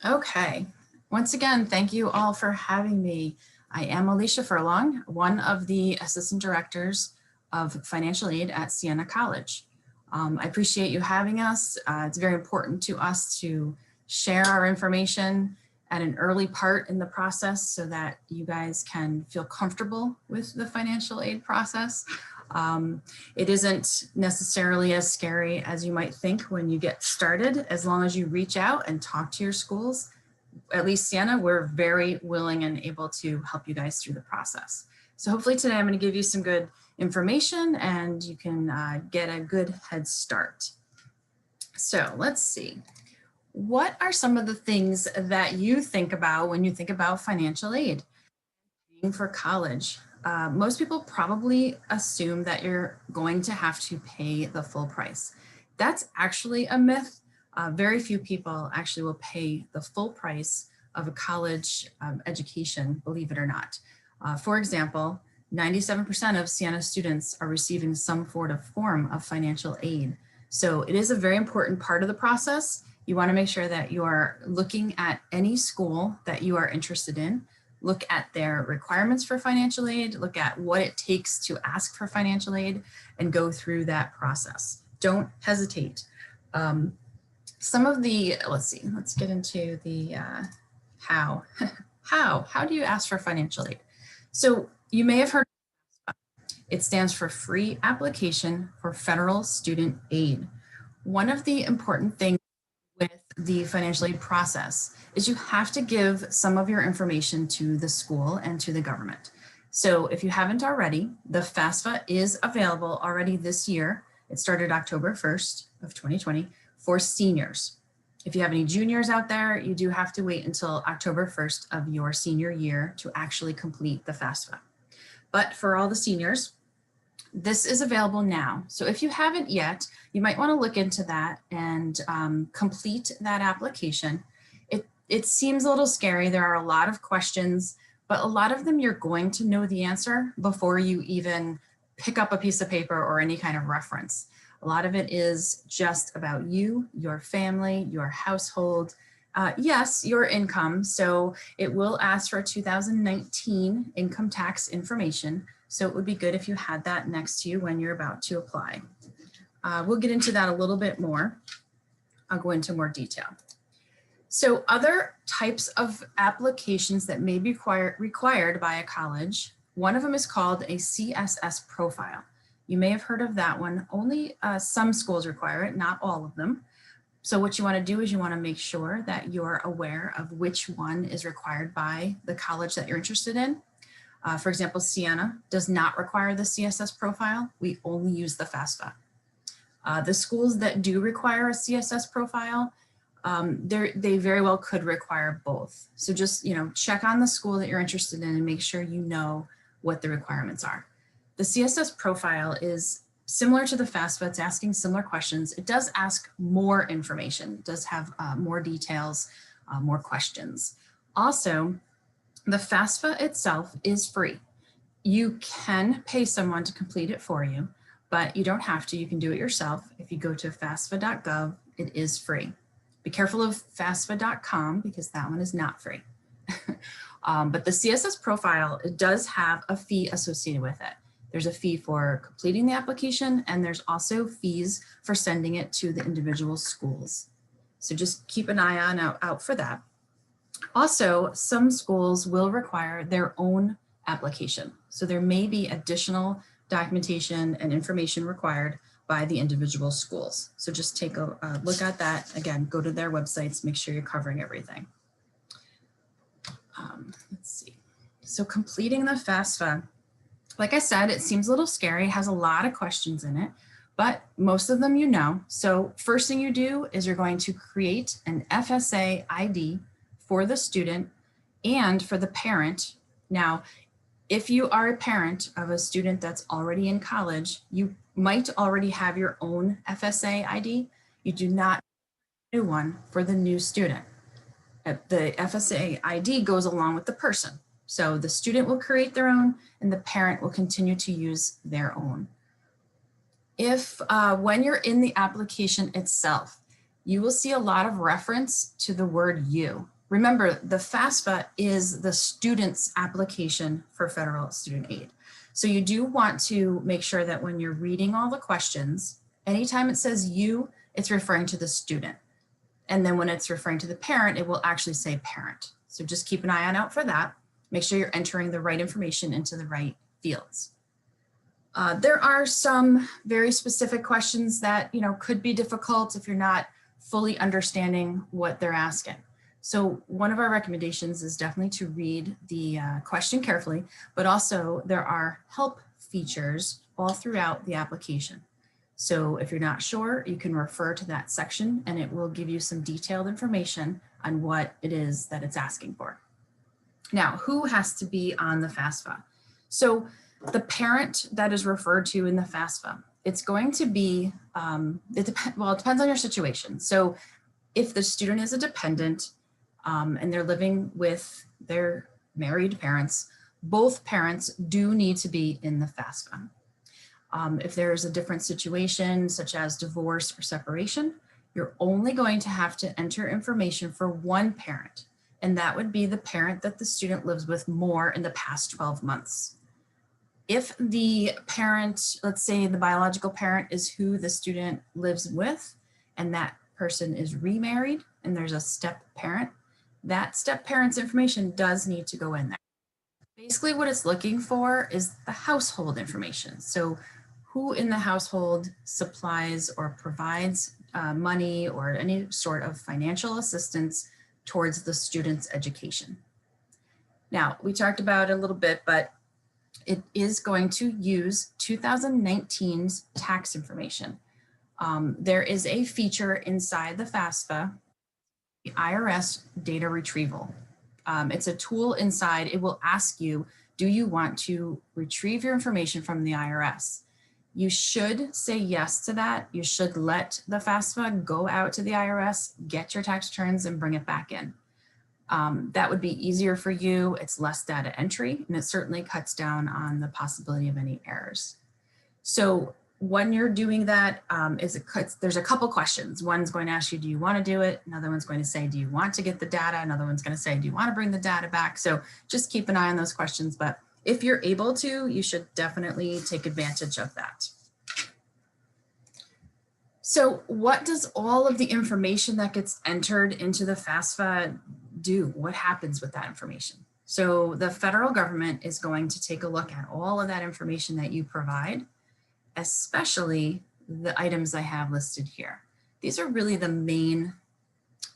Okay. Once again, thank you all for having me. I am Alicia Furlong, one of the assistant directors of financial aid at Siena College. I appreciate you having us. It's very important to us to share our information at an early part in the process so that you guys can feel comfortable with the financial aid process. It isn't necessarily as scary as you might think when you get started, as long as you reach out and talk to your schools. At least Siena, we're very willing and able to help you guys through the process. So hopefully today I'm going to give you some good information and you can get a good head start. So let's see. What are some of the things that you think about when you think about financial aid for college? Most people probably assume that you're going to have to pay the full price. That's actually a myth. Very few people actually will pay the full price of a college education, believe it or not. For example, 97% of Siena students are receiving some sort of form of financial aid. So it is a very important part of the process. You want to make sure that you are looking at any school that you are interested in, look at their requirements for financial aid, look at what it takes to ask for financial aid, and go through that process. Don't hesitate. Some of the, let's get into the how. How do you ask for financial aid? So you may have heard, it stands for Free Application for Federal Student Aid. One of the important things with the financial aid process is you have to give some of your information to the school and to the government. So if you haven't already, the FAFSA is available already this year. It started October 1st of 2020 for seniors. If you have any juniors out there, you do have to wait until October 1st of your senior year to actually complete the FAFSA. But for all the seniors, this is available now. So if you haven't yet, you might want to look into that and complete that application. It seems a little scary. There are a lot of questions, but a lot of them you're going to know the answer before you even pick up a piece of paper or any kind of reference. A lot of it is just about you, your family, your household, yes, your income. So it will ask for 2019 income tax information. So it would be good if you had that next to you when you're about to apply. We'll get into that a little bit more. I'll go into more detail. So other types of applications that may be required by a college, one of them is called a CSS profile. You may have heard of that one. Only some schools require it, not all of them. So what you want to do is you want to make sure that you're aware of which one is required by the college that you're interested in. For example, Siena does not require the CSS profile. We only use the FAFSA. The schools that do require a CSS profile, they very well could require both. So just, check on the school that you're interested in and make sure you know what the requirements are. The CSS profile is similar to the FAFSA. It's asking similar questions. It does ask more information. It does have more details, more questions. Also, the FAFSA itself is free. You can pay someone to complete it for you, but you don't have to. You can do it yourself. If you go to FAFSA.gov, it is free. Be careful of FAFSA.com because that one is not free. But the CSS profile, it does have a fee associated with it. There's a fee for completing the application, and there's also fees for sending it to the individual schools. So just keep an eye out for that. Also, some schools will require their own application. So there may be additional documentation and information required by the individual schools. So just take a look at that. Again, go to their websites, make sure you're covering everything. Let's see. So completing the FAFSA, like I said, it seems a little scary, has a lot of questions in it, but most of them you know. So first thing you do is you're going to create an FSA ID for the student and for the parent. Now, if you are a parent of a student that's already in college, you might already have your own FSA ID. You do not need a new one for the new student. The FSA ID goes along with the person. So the student will create their own and the parent will continue to use their own. If when you're in the application itself, you will see a lot of reference to the word you. Remember, the FAFSA is the student's application for federal student aid. So you do want to make sure that when you're reading all the questions, anytime it says you, it's referring to the student. And then when it's referring to the parent, it will actually say parent. So just keep an eye out for that. Make sure you're entering the right information into the right fields. There are some very specific questions that could be difficult if you're not fully understanding what they're asking. So one of our recommendations is definitely to read the question carefully, but also there are help features all throughout the application. So if you're not sure, you can refer to that section and it will give you some detailed information on what it is that it's asking for. Now, who has to be on the FAFSA? So the parent that is referred to in the FAFSA, it's going to be, it depends on your situation. So if the student is a dependent and they're living with their married parents, both parents do need to be in the FAFSA. If there is a different situation, such as divorce or separation, you're only going to have to enter information for one parent, and that would be the parent that the student lives with more in the past 12 months. If the parent, let's say the biological parent is who the student lives with, and that person is remarried, and there's a step parent, that step parent's information does need to go in there. Basically what it's looking for is the household information. So who in the household supplies or provides money or any sort of financial assistance towards the student's education. Now, we talked about it a little bit, but it is going to use 2019's tax information. There is a feature inside the FAFSA, the IRS data retrieval. It's a tool inside. It will ask you, do you want to retrieve your information from the IRS? You should say yes to that. You should let the FAFSA go out to the IRS, get your tax returns and bring it back in. That would be easier for you. It's less data entry, and it certainly cuts down on the possibility of any errors. So when you're doing that, there's a couple questions. One's going to ask you, do you want to do it? Another one's going to say, do you want to get the data? Another one's going to say, do you want to bring the data back? So just keep an eye on those questions. But if you're able to, you should definitely take advantage of that. So what does all of the information that gets entered into the FAFSA do? What happens with that information? So the federal government is going to take a look at all of that information that you provide, especially the items I have listed here. These are really the main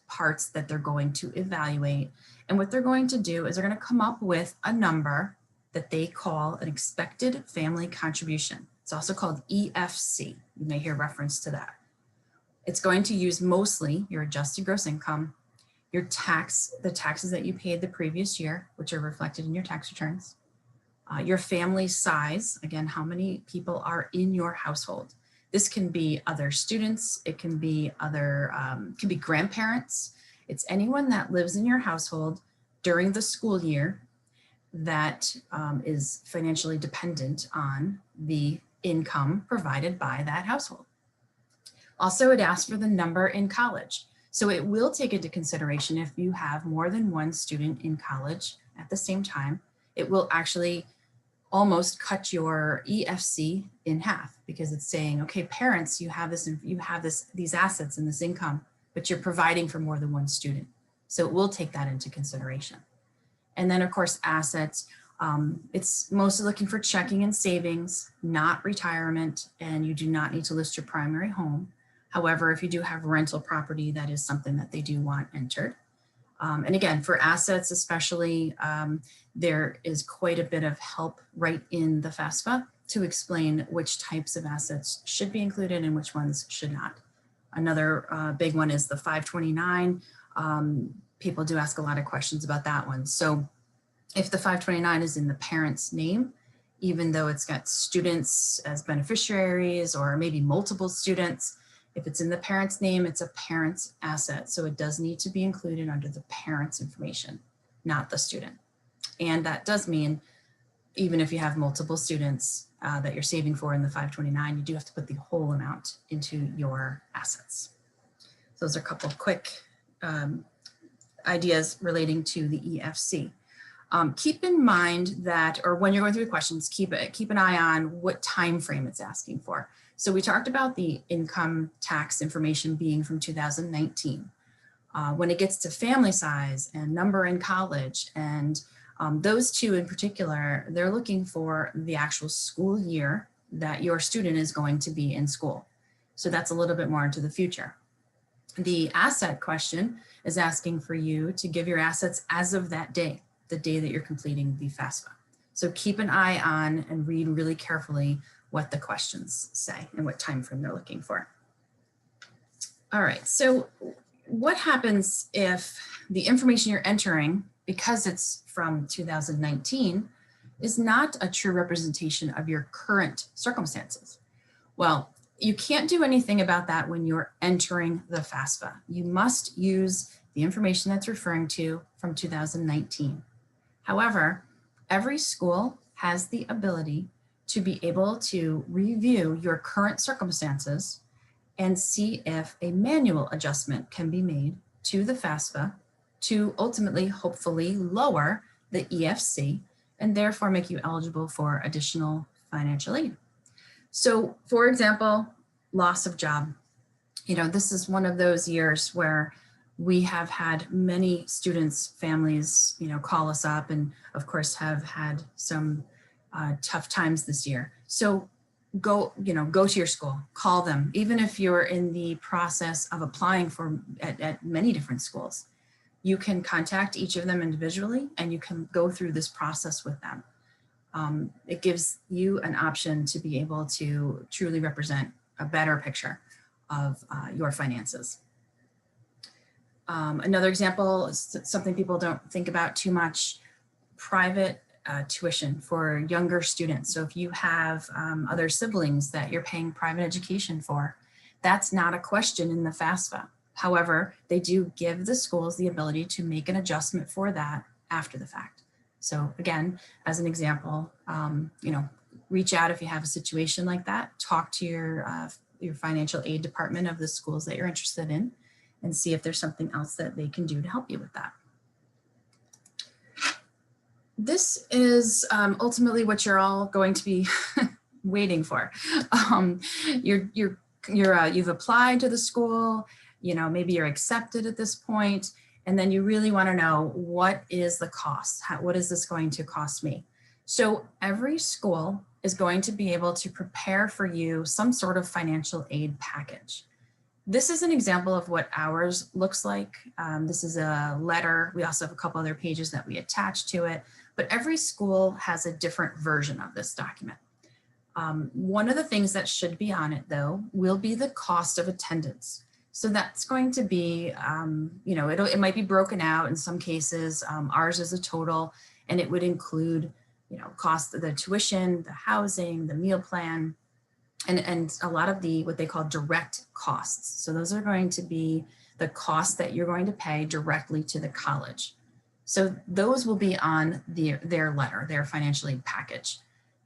parts that they're going to evaluate. And what they're going to do is they're going to come up with a number that they call an expected family contribution. It's also called EFC. You may hear reference to that. It's going to use mostly your adjusted gross income, the taxes that you paid the previous year, which are reflected in your tax returns, your family size, again, how many people are in your household. This can be other students, it can be grandparents. It's anyone that lives in your household during the school year that is financially dependent on the income provided by that household. Also, it asks for the number in college. So it will take into consideration if you have more than one student in college at the same time. It will actually almost cut your EFC in half, because it's saying, okay, parents, you have these assets and this income, but you're providing for more than one student. So it will take that into consideration. And then of course, assets, it's mostly looking for checking and savings, not retirement, and you do not need to list your primary home. However, if you do have rental property, that is something that they do want entered. And again, for assets especially, there is quite a bit of help right in the FAFSA to explain which types of assets should be included and which ones should not. Another big one is the 529. People do ask a lot of questions about that one. So if the 529 is in the parent's name, even though it's got students as beneficiaries or maybe multiple students, if it's in the parent's name, it's a parent's asset. So it does need to be included under the parent's information, not the student. And that does mean even if you have multiple students that you're saving for in the 529, you do have to put the whole amount into your assets. Those are a couple of quick ideas relating to the EFC. Keep in mind that, or when you're going through the questions, keep an eye on what time frame it's asking for. So we talked about the income tax information being from 2019. When it gets to family size and number in college, and those two in particular, they're looking for the actual school year that your student is going to be in school. So that's a little bit more into the future. The asset question is asking for you to give your assets as of that day, the day that you're completing the FAFSA. So keep an eye on and read really carefully what the questions say and what time frame they're looking for. All right, so what happens if the information you're entering, because it's from 2019, is not a true representation of your current circumstances? Well, you can't do anything about that when you're entering the FAFSA. You must use the information that's referring to from 2019. However, every school has the ability to be able to review your current circumstances and see if a manual adjustment can be made to the FAFSA to ultimately, hopefully, lower the EFC and therefore make you eligible for additional financial aid. So, for example, loss of job. This is one of those years where we have had many students, families, call us up and of course have had some tough times this year. So go to your school, call them, even if you're in the process of applying for at many different schools. You can contact each of them individually and you can go through this process with them. It gives you an option to be able to truly represent a better picture of your finances. Another example is something people don't think about too much: private tuition for younger students. So if you have other siblings that you're paying private education for, that's not a question in the FAFSA. However, they do give the schools the ability to make an adjustment for that after the fact. So again, as an example, reach out if you have a situation like that. Talk to your financial aid department of the schools that you're interested in and see if there's something else that they can do to help you with that. This is ultimately what you're all going to be waiting for. You've applied to the school, maybe you're accepted at this point, and then you really want to know, what is the cost? What is this going to cost me? So every school is going to be able to prepare for you some sort of financial aid package. This is an example of what ours looks like. This is a letter. We also have a couple other pages that we attach to it, but every school has a different version of this document. One of the things that should be on it, though, will be the cost of attendance. So that's going to be, it might be broken out in some cases. Ours is a total, and it would include, cost of the tuition, the housing, the meal plan, and a lot of what they call direct costs. So those are going to be the costs that you're going to pay directly to the college. So those will be on their letter, their financial aid package.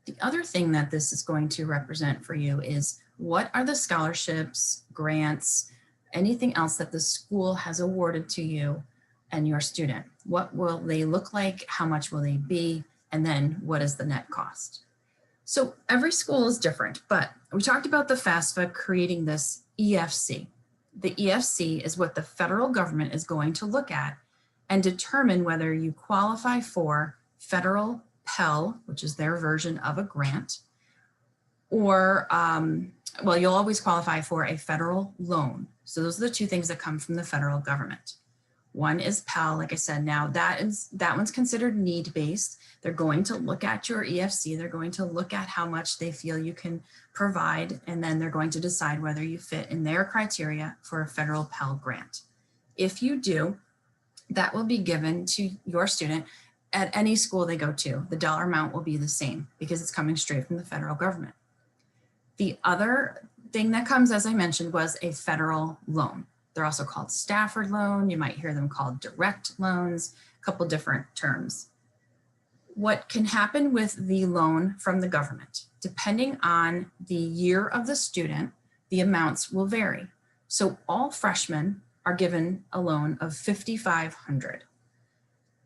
The other thing that this is going to represent for you is, what are the scholarships, grants, anything else that the school has awarded to you and your student? What will they look like? How much will they be? And then what is the net cost? So every school is different, but we talked about the FAFSA creating this EFC. The EFC is what the federal government is going to look at and determine whether you qualify for federal Pell, which is their version of a grant, or, you'll always qualify for a federal loan. So those are the two things that come from the federal government. One is Pell, like I said. Now that one's considered need-based. They're going to look at your EFC. They're going to look at how much they feel you can provide, and then they're going to decide whether you fit in their criteria for a federal Pell grant. If you do, that will be given to your student at any school they go to. The dollar amount will be the same because it's coming straight from the federal government. The other thing that comes, as I mentioned, was a federal loan. They're also called Stafford loan. You might hear them called direct loans, a couple different terms. What can happen with the loan from the government, depending on the year of the student, the amounts will vary. So all freshmen are given a loan of $5,500.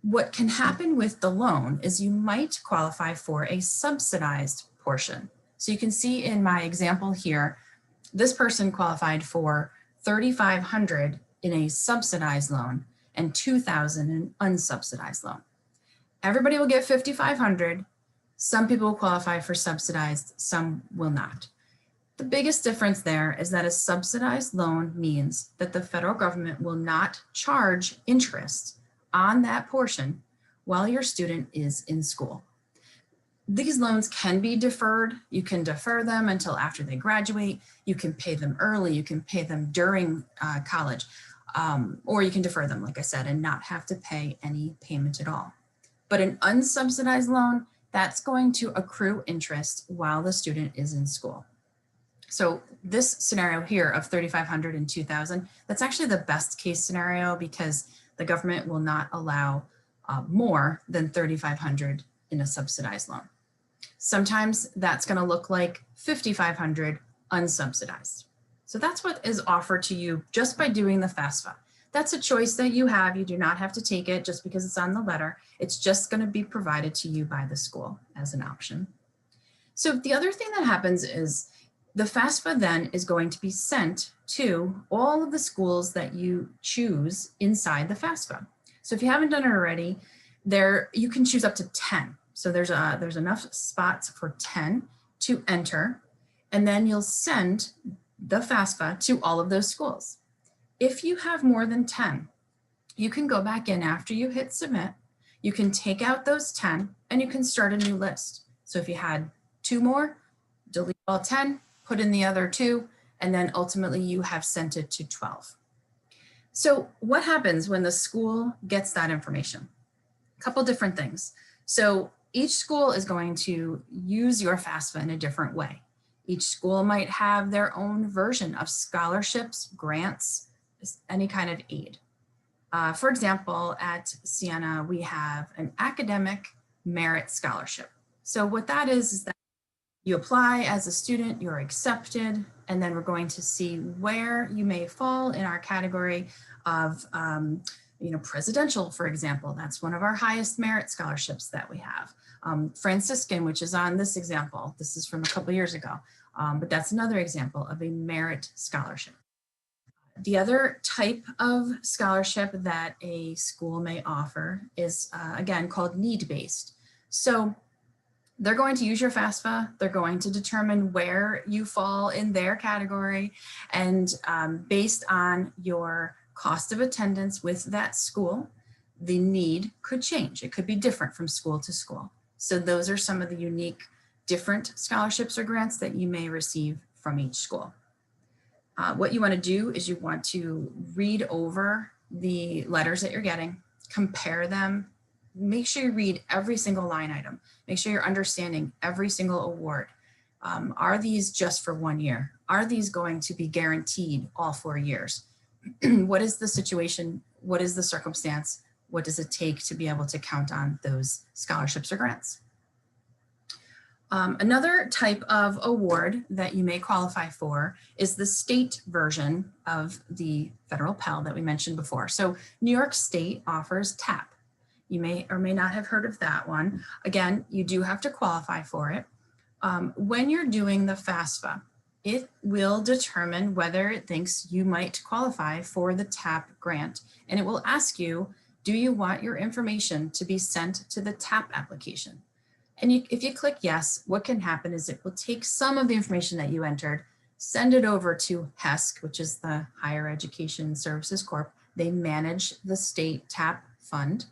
What can happen with the loan is you might qualify for a subsidized portion. So you can see in my example here, this person qualified for $3,500 in a subsidized loan and $2,000 in an unsubsidized loan. Everybody will get $5,500. Some people will qualify for subsidized, some will not. The biggest difference there is that a subsidized loan means that the federal government will not charge interest on that portion while your student is in school. These loans can be deferred. You can defer them until after they graduate. You can pay them early. You can pay them during college, or you can defer them, like I said, and not have to pay any payment at all. But an unsubsidized loan, that's going to accrue interest while the student is in school. So this scenario here of $3,500 and $2,000, that's actually the best case scenario because the government will not allow more than $3,500 in a subsidized loan. Sometimes that's going to look like $5,500 unsubsidized. So that's what is offered to you just by doing the FAFSA. That's a choice that you have. You do not have to take it just because it's on the letter. It's just going to be provided to you by the school as an option. So the other thing that happens is the FAFSA then is going to be sent to all of the schools that you choose inside the FAFSA. So if you haven't done it already, you can choose up to 10. So there's enough spots for 10 to enter, and then you'll send the FAFSA to all of those schools. If you have more than 10, you can go back in after you hit submit, you can take out those 10 and you can start a new list. So if you had 2 more, delete all 10, put in the other 2, and then ultimately you have sent it to 12. So what happens when the school gets that information? A couple different things. So each school is going to use your FAFSA in a different way. Each school might have their own version of scholarships, grants, any kind of aid. For example, at Siena, we have an academic merit scholarship. So what that is that you apply as a student, you're accepted, and then we're going to see where you may fall in our category of presidential, for example. That's one of our highest merit scholarships that we have. Franciscan, which is on this example. This is from a couple years ago, but that's another example of a merit scholarship. The other type of scholarship that a school may offer is, again, called need-based. So they're going to use your FAFSA. They're going to determine where you fall in their category. And based on your cost of attendance with that school, the need could change. It could be different from school to school. So those are some of the unique different scholarships or grants that you may receive from each school. What you want to do is you want to read over the letters that you're getting, compare them, make sure you read every single line item, make sure you're understanding every single award. Are these just for 1 year? Are these going to be guaranteed all 4 years? What is the situation? What is the circumstance? What does it take to be able to count on those scholarships or grants? Another type of award that you may qualify for is the state version of the federal Pell that we mentioned before. So New York State offers TAP. You may or may not have heard of that one. Again, you do have to qualify for it. When you're doing the FAFSA, it will determine whether it thinks you might qualify for the TAP grant. And it will ask you, do you want your information to be sent to the TAP application? And if you click yes, what can happen is it will take some of the information that you entered, send it over to HESC, which is the Higher Education Services Corp. They manage the state TAP fund,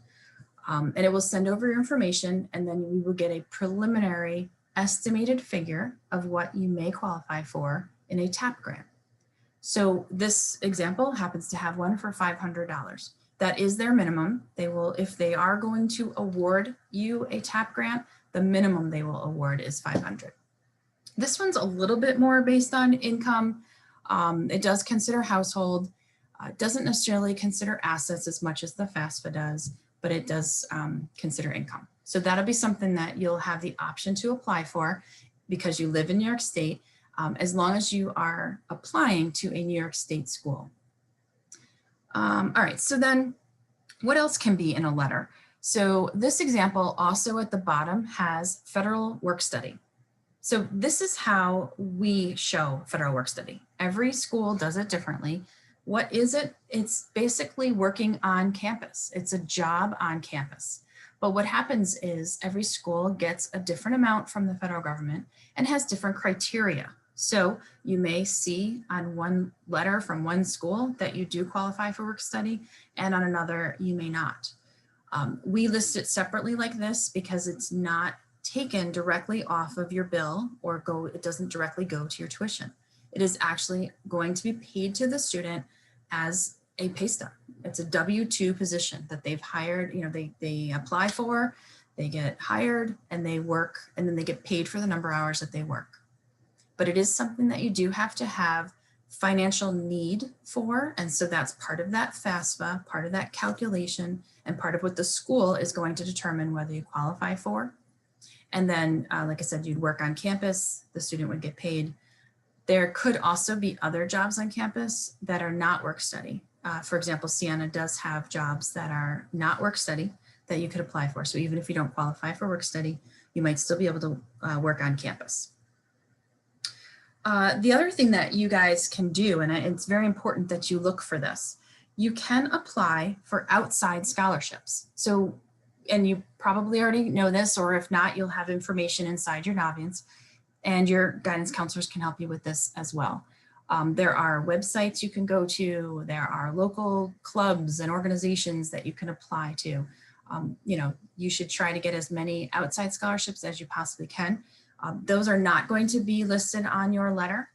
and it will send over your information, and then we will get a preliminary estimated figure of what you may qualify for in a TAP grant. So this example happens to have one for $500. That is their minimum. They will, if they are going to award you a TAP grant, the minimum they will award is $500. This one's a little bit more based on income. It does consider household. It doesn't necessarily consider assets as much as the FAFSA does, but it does consider income. So that'll be something that you'll have the option to apply for because you live in New York State, as long as you are applying to a New York State school. All right, so then what else can be in a letter? So this example also at the bottom has federal work study. So this is how we show federal work study. Every school does it differently. What is it? It's basically working on campus. It's a job on campus. But what happens is every school gets a different amount from the federal government and has different criteria. So you may see on one letter from one school that you do qualify for work study, and on another you may not. We list it separately like this because it's not taken directly off of your bill or it doesn't directly go to your tuition. It is actually going to be paid to the student as a pay stub. It's a W-2 position that they've hired, they apply for, they get hired and they work, and then they get paid for the number of hours that they work. But it is something that you do have to have financial need for. And so that's part of that FAFSA, part of that calculation, and part of what the school is going to determine whether you qualify for. And then, like I said, you'd work on campus, the student would get paid. There could also be other jobs on campus that are not work study. For example, Siena does have jobs that are not work study that you could apply for. So even if you don't qualify for work study, you might still be able to work on campus. The other thing that you guys can do, and it's very important that you look for this, you can apply for outside scholarships. So, and you probably already know this, or if not, you'll have information inside your Naviance, and your guidance counselors can help you with this as well. There are websites you can go to, there are local clubs and organizations that you can apply to. You should try to get as many outside scholarships as you possibly can. Those are not going to be listed on your letter,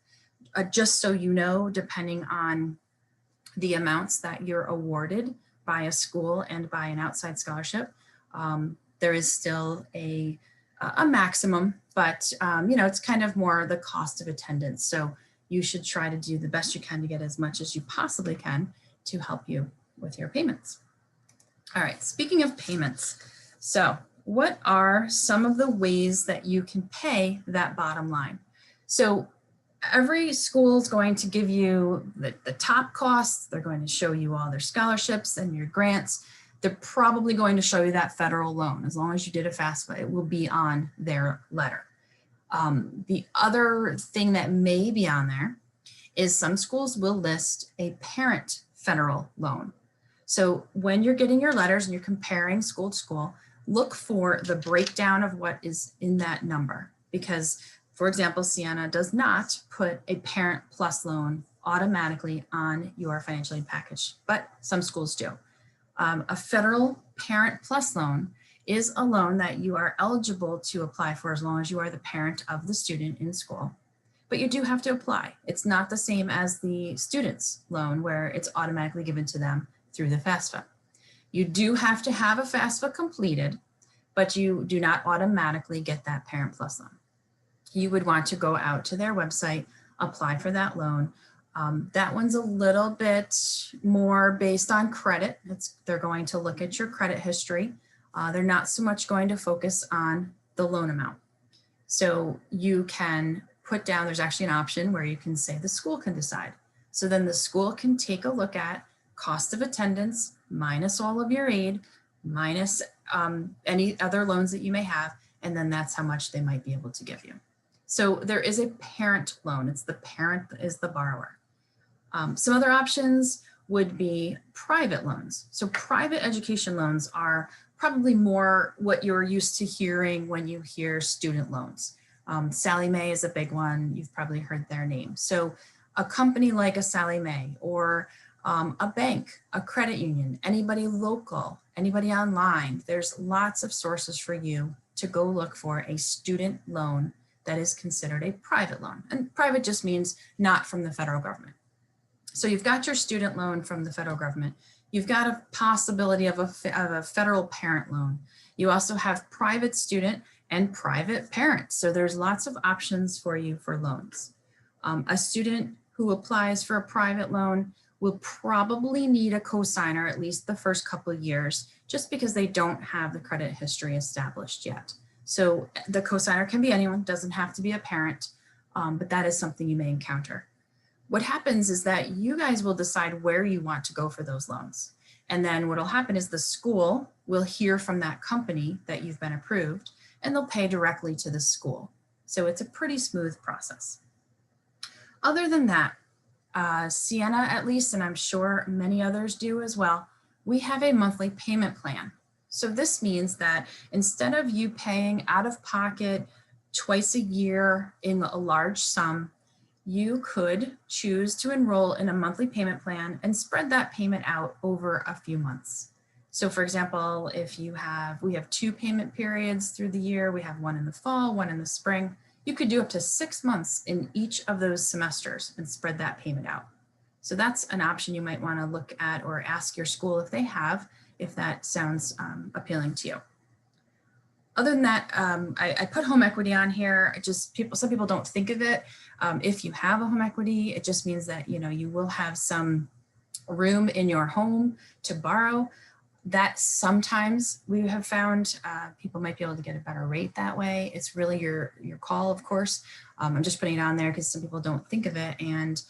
just so you know, depending on the amounts that you're awarded by a school and by an outside scholarship. There is still a maximum, but it's kind of more the cost of attendance. So you should try to do the best you can to get as much as you possibly can to help you with your payments. All right, speaking of payments, so what are some of the ways that you can pay that bottom line? So every school is going to give you the top costs. They're going to show you all their scholarships and your grants. They're probably going to show you that federal loan. As long as you did a FAFSA, it will be on their letter. The other thing that may be on there is some schools will list a parent federal loan. So when you're getting your letters and you're comparing school to school, look for the breakdown of what is in that number. Because, for example, Siena does not put a parent plus loan automatically on your financial aid package, but some schools do. A federal parent plus loan is a loan that you are eligible to apply for as long as you are the parent of the student in school. But you do have to apply. It's not the same as the student's loan where it's automatically given to them through the FAFSA. You do have to have a FAFSA completed, but you do not automatically get that Parent Plus loan. You would want to go out to their website, apply for that loan. That one's a little bit more based on credit. They're going to look at your credit history. They're not so much going to focus on the loan amount. So you can put down, there's actually an option where you can say the school can decide. So then the school can take a look at cost of attendance minus all of your aid, minus any other loans that you may have, and then that's how much they might be able to give you. So there is a parent loan. It's the parent is the borrower. Some other options would be private loans. So private education loans are probably more what you're used to hearing when you hear student loans. Sallie Mae is a big one. You've probably heard their name. So a company like a Sallie Mae or a bank, a credit union, anybody local, anybody online, there's lots of sources for you to go look for a student loan that is considered a private loan. And private just means not from the federal government. So you've got your student loan from the federal government. You've got a possibility of a federal parent loan. You also have private student and private parent. So there's lots of options for you for loans. A student who applies for a private loan will probably need a cosigner at least the first couple of years, just because they don't have the credit history established yet. So the cosigner can be anyone, doesn't have to be a parent, but that is something you may encounter. What happens is that you guys will decide where you want to go for those loans. And then what will happen is the school will hear from that company that you've been approved, and they'll pay directly to the school. So it's a pretty smooth process. Other than that, Siena at least, and I'm sure many others do as well, we have a monthly payment plan. So this means that instead of you paying out of pocket twice a year in a large sum, you could choose to enroll in a monthly payment plan and spread that payment out over a few months. So for example, if we have 2 payment periods through the year, we have one in the fall, one in the spring, you could do up to 6 months in each of those semesters and spread that payment out. So that's an option you might want to look at or ask your school if they have, if that sounds appealing to you. Other than that, I put home equity on here. Some people don't think of it. If you have a home equity, it just means that you will have some room in your home to borrow. That sometimes we have found people might be able to get a better rate that way. It's really your call, of course. I'm just putting it on there because some people don't think of it. And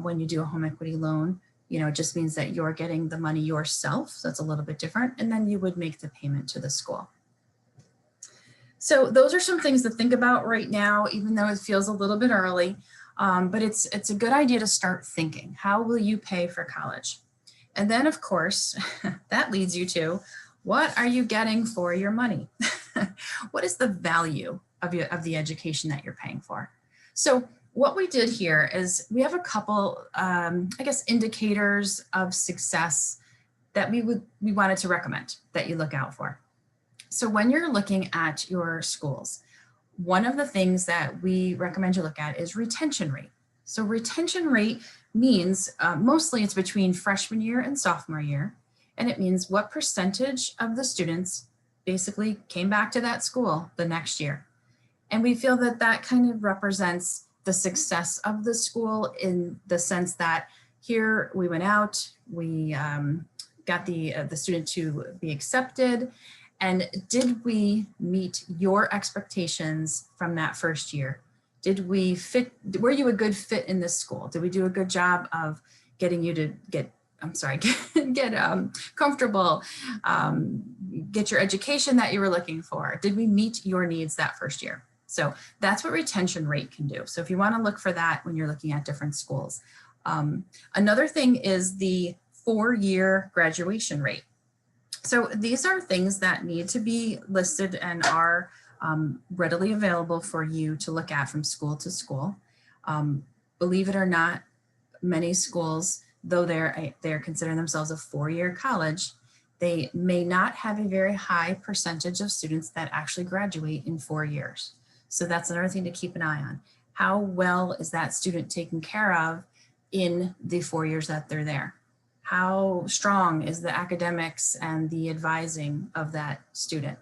when you do a home equity loan, it just means that you're getting the money yourself. So it's a little bit different. And then you would make the payment to the school. So those are some things to think about right now, even though it feels a little bit early, but it's a good idea to start thinking, how will you pay for college? And then of course, that leads you to, what are you getting for your money? What is the value of the education that you're paying for? So what we did here is we have a couple, indicators of success that we wanted to recommend that you look out for. So when you're looking at your schools, one of the things that we recommend you look at is retention rate. So retention rate means mostly it's between freshman year and sophomore year. And it means what percentage of the students basically came back to that school the next year. And we feel that that kind of represents the success of the school in the sense that here we went out, we got the student to be accepted. And did we meet your expectations from that first year? Did we fit, were you a good fit in this school? Did we do a good job of getting you to get comfortable, get your education that you were looking for? Did we meet your needs that first year? So that's what retention rate can do. So if you want to look for that when you're looking at different schools. Another thing is the 4-year graduation rate. So these are things that need to be listed and are readily available for you to look at from school to school. Believe it or not, many schools, though they're considering themselves a 4-year college, they may not have a very high percentage of students that actually graduate in 4 years. So that's another thing to keep an eye on. How well is that student taken care of in the 4 years that they're there? How strong is the academics and the advising of that student?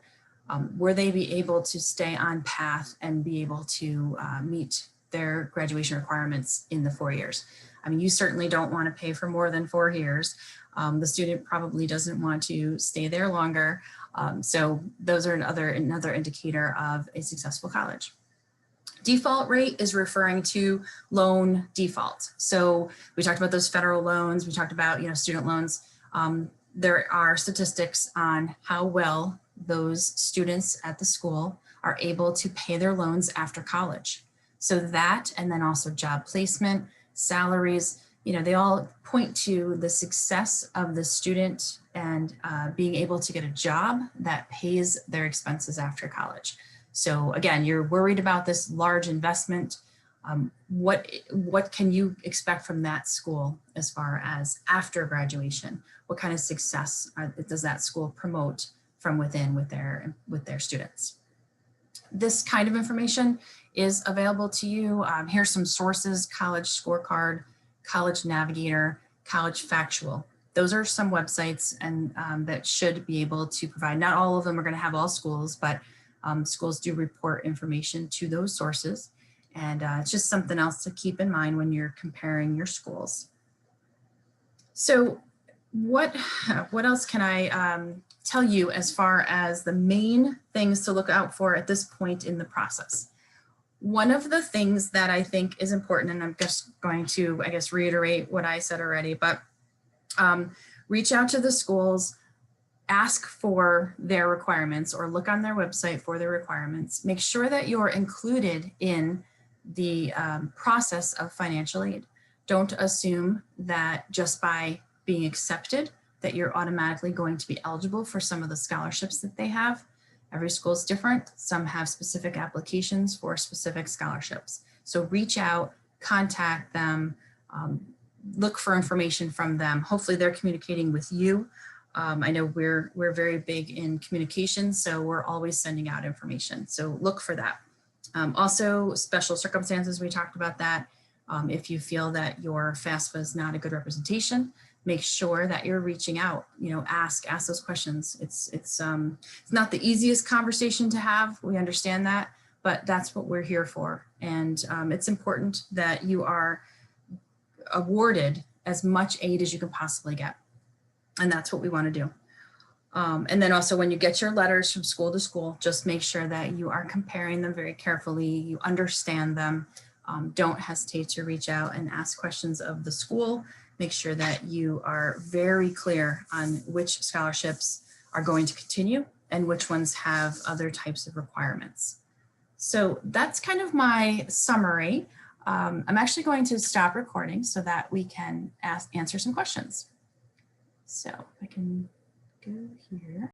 Were they be able to stay on path and be able to meet their graduation requirements in the 4 years? I mean, you certainly don't want to pay for more than 4 years. The student probably doesn't want to stay there longer. So those are another indicator of a successful college. Default rate is referring to loan default. So we talked about those federal loans. We talked about, student loans. There are statistics on how well those students at the school are able to pay their loans after college. So that, and then also job placement, salaries, they all point to the success of the student and being able to get a job that pays their expenses after college. So again, you're worried about this large investment. What can you expect from that school as far as after graduation? What kind of success does that school promote from within with their students? This kind of information is available to you. Here's some sources: College Scorecard, College Navigator, College Factual. Those are some websites and that should be able to provide. Not all of them are going to have all schools, but schools do report information to those sources. And it's just something else to keep in mind when you're comparing your schools. So what else can I tell you as far as the main things to look out for at this point in the process? One of the things that I think is important, and I'm just going to, I guess, reiterate what I said already, but reach out to the schools, ask for their requirements or look on their website for their requirements. Make sure that you're included in the process of financial aid. Don't assume that just by being accepted that you're automatically going to be eligible for some of the scholarships that they have. Every school is different. Some have specific applications for specific scholarships. So reach out, contact them, look for information from them. Hopefully they're communicating with you. I know we're very big in communication, so we're always sending out information. So look for that. Also, special circumstances, we talked about that. If you feel that your FAFSA is not a good representation, make sure that you're reaching out, ask those questions. It's not the easiest conversation to have. We understand that, but that's what we're here for. And it's important that you are awarded as much aid as you can possibly get. And that's what we want to do. And then also when you get your letters from school to school, just make sure that you are comparing them very carefully. You understand them. Don't hesitate to reach out and ask questions of the school. Make sure that you are very clear on which scholarships are going to continue and which ones have other types of requirements. So that's kind of my summary. I'm actually going to stop recording so that we can answer some questions. So I can go here.